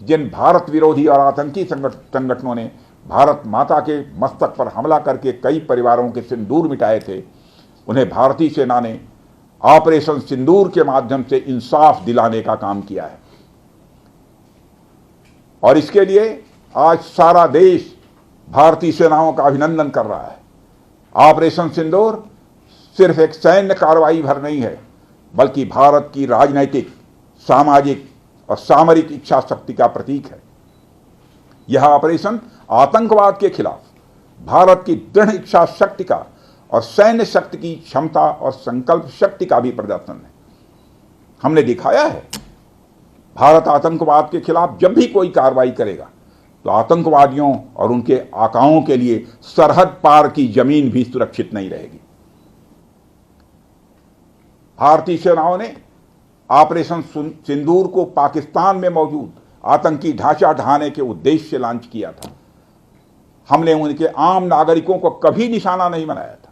जिन भारत विरोधी और आतंकी संगठनों ने भारत माता के मस्तक पर हमला करके कई परिवारों के सिंदूर मिटाए थे, उन्हें भारतीय सेना ने ऑपरेशन सिंदूर के माध्यम से इंसाफ दिलाने का काम किया है। और इसके लिए आज सारा देश भारतीय सेनाओं का अभिनंदन कर रहा है। ऑपरेशन सिंदूर सिर्फ एक सैन्य कार्रवाई भर नहीं है, बल्कि भारत की राजनैतिक, सामाजिक और सामरिक इच्छा शक्ति का प्रतीक है। यह ऑपरेशन आतंकवाद के खिलाफ भारत की दृढ़ इच्छा शक्ति का और सैन्य शक्ति की क्षमता और संकल्प शक्ति का भी प्रदर्शन है। हमने दिखाया है, भारत आतंकवाद के खिलाफ जब भी कोई कार्रवाई करेगा तो आतंकवादियों और उनके आकाओं के लिए सरहद पार की जमीन भी सुरक्षित नहीं रहेगी। भारतीय सेनाओं ने ऑपरेशन सिंदूर को पाकिस्तान में मौजूद आतंकी ढांचा ढहाने के उद्देश्य से लॉन्च किया था। हमने उनके आम नागरिकों को कभी निशाना नहीं बनाया था,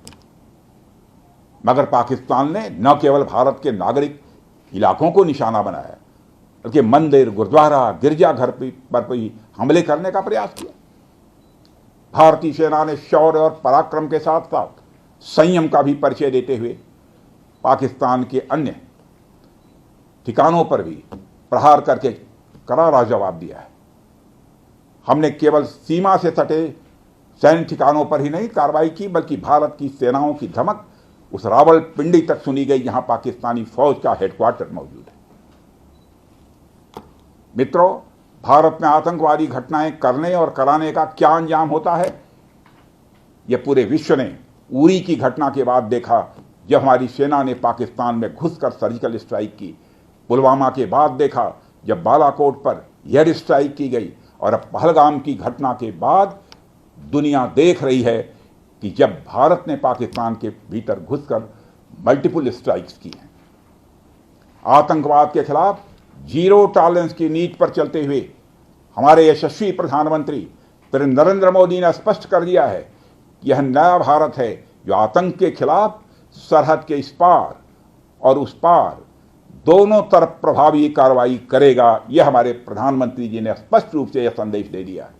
मगर पाकिस्तान ने न केवल भारत के नागरिक इलाकों को निशाना बनाया, बल्कि मंदिर, गुरुद्वारा, गिरजाघर पर भी हमले करने का प्रयास किया। भारतीय सेना ने शौर्य और पराक्रम के साथ साथ संयम का भी परिचय देते हुए पाकिस्तान के अन्य ठिकानों पर भी प्रहार करके करारा जवाब दिया है। हमने केवल सीमा से सटे सैन्य ठिकानों पर ही नहीं कार्रवाई की, बल्कि भारत की सेनाओं की धमक उस रावलपिंडी तक सुनी गई जहां पाकिस्तानी फौज का हेडक्वार्टर मौजूद है। मित्रों, भारत में आतंकवादी घटनाएं करने और कराने का क्या अंजाम होता है, यह पूरे विश्व ने उरी की घटना के बाद देखा, जब हमारी सेना ने पाकिस्तान में घुसकर सर्जिकल स्ट्राइक की। पुलवामा के बाद देखा, जब बालाकोट पर एयर स्ट्राइक की गई। और अब पहलगाम की घटना के बाद दुनिया देख रही है कि जब भारत ने पाकिस्तान के भीतर घुसकर मल्टीपल स्ट्राइक्स की हैं। आतंकवाद के खिलाफ जीरो टॉलरेंस की नीति पर चलते हुए हमारे यशस्वी प्रधानमंत्री नरेंद्र मोदी ने स्पष्ट कर दिया है कि यह नया भारत है जो आतंक के खिलाफ सरहद के इस पार और उस पार दोनों तरफ प्रभावी कार्रवाई करेगा। यह हमारे प्रधानमंत्री जी ने स्पष्ट रूप से यह संदेश दे दिया है।